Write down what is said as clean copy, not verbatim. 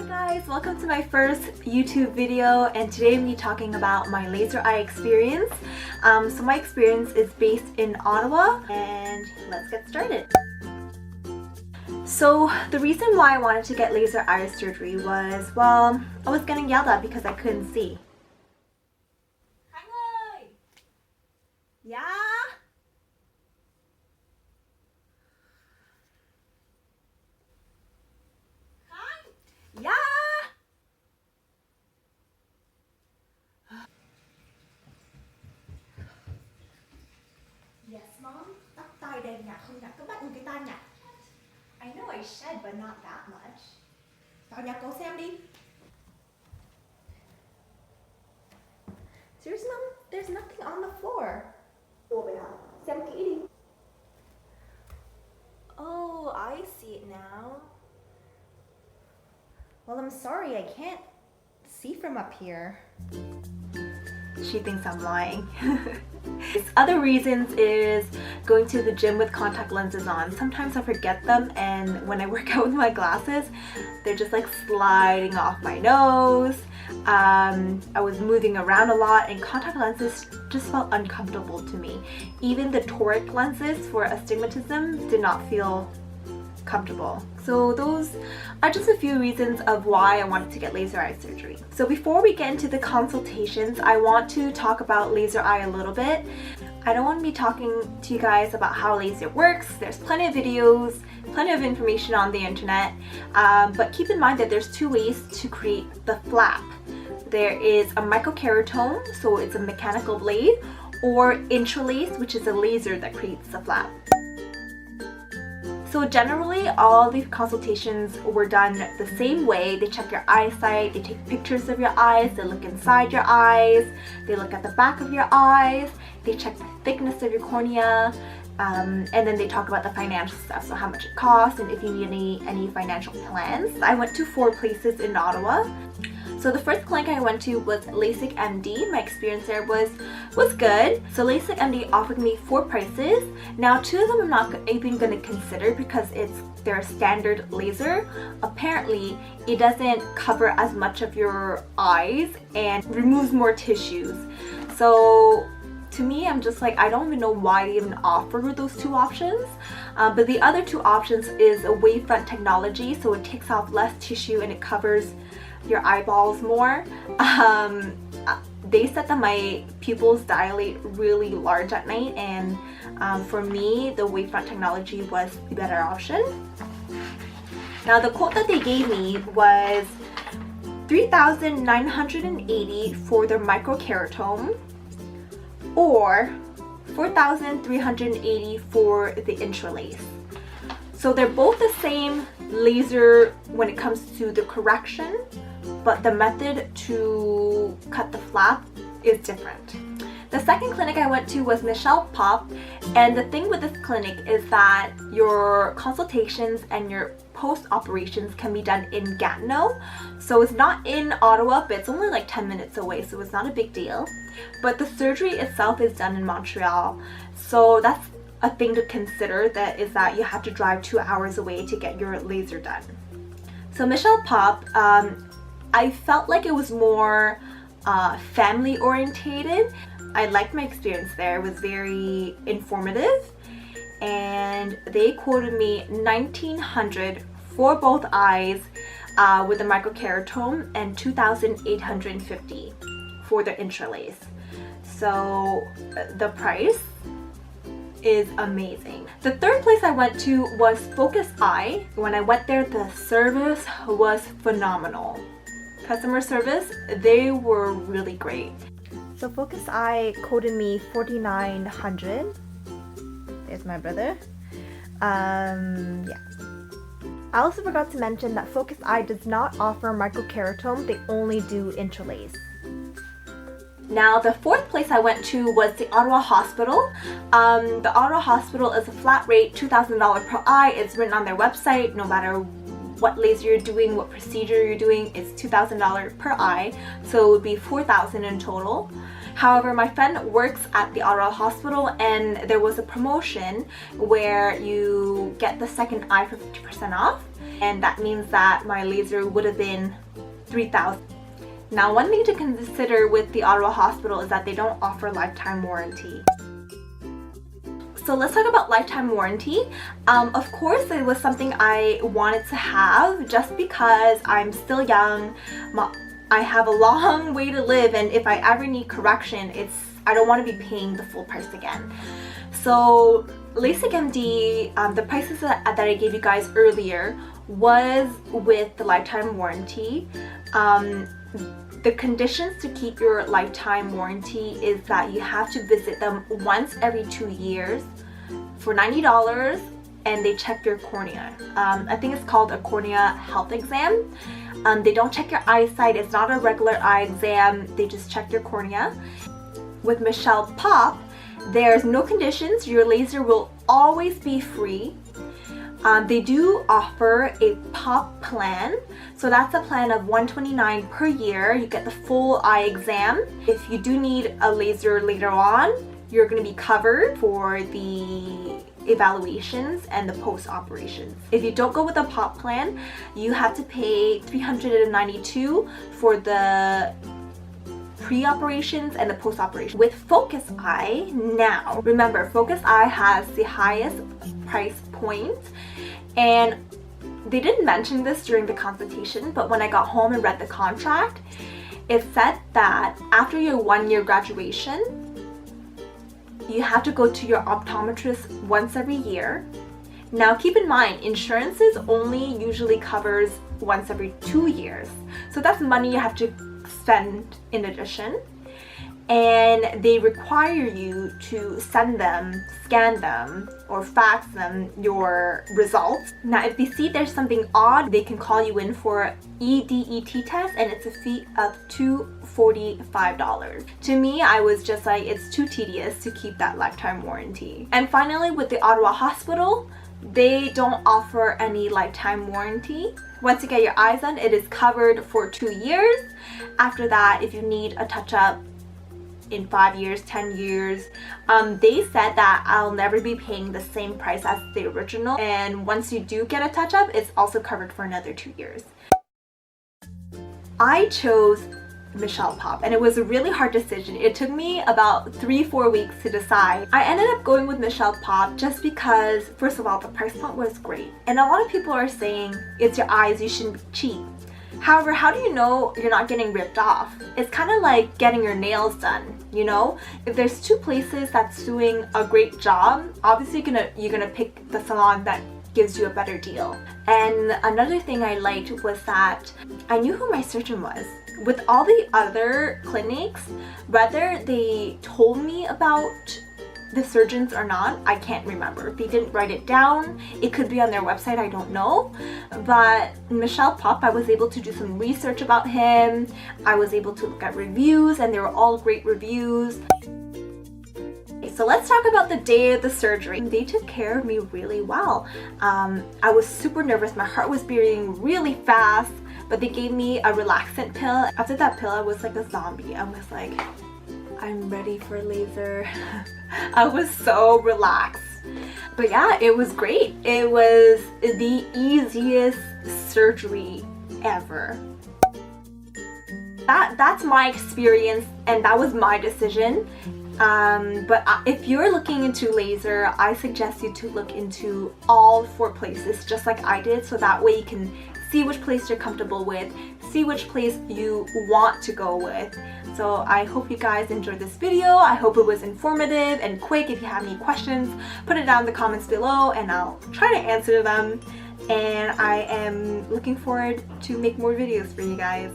guys, welcome to my first YouTube video, and today I'm going to be talking about my laser eye experience. So my experience is based in Ottawa, and let's get started. So the reason why I wanted to get laser eye surgery was, well, I was getting yelled at because I couldn't see. Yeah? Yeah! Yes, Mom. Tóc tai đen nhạt không nhạt, các bạn cái tai nhạt. I know I shed, but not that much. Vào nhà cậu xem đi. Seriously, Mom? There's nothing on the floor. Ủa vậy hả? Xem kỹ đi. Oh, I see it now. Well, I'm sorry, I can't see from up here. She thinks I'm lying. Other reasons is going to the gym with contact lenses on. Sometimes I forget them, and when I work out with my glasses, they're just like sliding off my nose. I was moving around a lot, and contact lenses just felt uncomfortable to me. Even the toric lenses for astigmatism did not feel comfortable. So those are just a few reasons of why I wanted to get laser eye surgery. So before we get into the consultations, I want to talk about laser eye a little bit. I don't want to be talking to you guys about how laser works. There's plenty of videos, plenty of information on the internet, but keep in mind that there's two ways to create the flap. There is a microkeratome, so it's a mechanical blade, or intralace, which is a laser that creates the flap. So generally, all the consultations were done the same way. They check your eyesight, they take pictures of your eyes, they look inside your eyes, they look at the back of your eyes, they check the thickness of your cornea, and then they talk about the financial stuff, so how much it costs and if you need any financial plans. I went to 4 places in Ottawa. So the first clinic I went to was LASIK MD. My experience there was good. So LASIK MD offered me 4 prices. Now 2 of them I'm not even going to consider because it's their standard laser. Apparently it doesn't cover as much of your eyes and removes more tissues. So to me, I'm just like, I don't even know why they even offer those 2 options. But the other 2 options is a wavefront technology, so it takes off less tissue and it covers your eyeballs more. They said that my pupils dilate really large at night, and for me, the wavefront technology was the better option. Now, the quote that they gave me was $3,980 for the microkeratome, or $4,380 for the intralace. So they're both the same laser when it comes to the correction, but the method to cut the flap is different. The second clinic I went to was Michelle Pop, and the thing with this clinic is that your consultations and your post-operations can be done in Gatineau. So it's not in Ottawa, but it's only like 10 minutes away, so it's not a big deal. But the surgery itself is done in Montreal, so that's a thing to consider, that is that you have to drive 2 hours away to get your laser done. So Michelle Pop, I felt like it was more family orientated. I liked my experience there. It was very informative, and they quoted me $1,900 for both eyes with the microkeratome and $2,850 for the intralace. So the price is amazing. The third place I went to was Focus Eye. When I went there, the service was phenomenal. Customer service, they were really great. So Focus Eye quoted me $4,900. There's my brother. Yeah. I also forgot to mention that Focus Eye does not offer microkeratome, they only do intralace. Now, the fourth place I went to was the Ottawa Hospital. The Ottawa Hospital is a flat rate, $2,000 per eye. It's written on their website. No matter what laser you're doing, what procedure you're doing, it's $2,000 per eye. So it would be $4,000 in total. However, my friend works at the Ottawa hospital and there was a promotion where you get the second eye for 50% off, and that means that my laser would have been $3,000. Now, one thing to consider with the Ottawa hospital is that they don't offer lifetime warranty. So let's talk about lifetime warranty. Of course, it was something I wanted to have just because I'm still young. I have a long way to live, and if I ever need correction, I don't want to be paying the full price again. So LASIK MD, the prices that I gave you guys earlier was with the lifetime warranty. The conditions to keep your lifetime warranty is that you have to visit them once every 2 years for $90, and they check your cornea. I think it's called a cornea health exam. They don't check your eyesight. It's not a regular eye exam. They just check your cornea. With Michelle Pop, there's no conditions. Your laser will always be free. They do offer a POP plan. So that's a plan of $129 per year. You get the full eye exam. If you do need a laser later on, you're going to be covered for the evaluations and the post-operations. If you don't go with a POP plan, you have to pay $392 for the pre-operations and the post-operation. With Focus Eye now, remember, Focus Eye has the highest price point, and they didn't mention this during the consultation, but when I got home and read the contract, it said that after your 1-year graduation, you have to go to your optometrist once every year. Now keep in mind, insurances only usually covers once every 2 years. So that's money you have to spend in addition. And they require you to send them, scan them, or fax them your results. Now if they see there's something odd, they can call you in for EDET test, and it's a fee of $245. To me, I was just like, it's too tedious to keep that lifetime warranty. And finally, with the Ottawa hospital, they don't offer any lifetime warranty. Once you get your eyes done, it is covered for 2 years. After that, if you need a touch-up in 5 years, 10 years, they said that I'll never be paying the same price as the original, and once you do get a touch-up, it's also covered for another 2 years. I chose Michelle Pop, and it was a really hard decision. It took me about 3-4 weeks to decide. I ended up going with Michelle Pop just because, first of all, the price point was great, and a lot of people are saying it's your eyes, you shouldn't be cheap. However, how do you know you're not getting ripped off? It's kind of like getting your nails done, you know? If there's 2 places that's doing a great job, obviously you're gonna pick the salon that gives you a better deal. And another thing I liked was that I knew who my surgeon was. With all the other clinics, whether they told me about the surgeons or not, I can't remember. They didn't write it down. It could be on their website, I don't know. But Michelle Pop, I was able to do some research about him. I was able to look at reviews, and they were all great reviews. So let's talk about the day of the surgery. They took care of me really well. I was super nervous. My heart was beating really fast, but they gave me a relaxant pill. After that pill, I was like a zombie. I was like, I'm ready for laser. I was so relaxed. But yeah, it was great. It was the easiest surgery ever. That's my experience, and that was my decision. But if you're looking into laser, I suggest you to look into all 4 places just like I did, so that way you can see which place you're comfortable with, see which place you want to go with. So I hope you guys enjoyed this video. I hope it was informative and quick. If you have any questions, put it down in the comments below and I'll try to answer them. And I am looking forward to make more videos for you guys.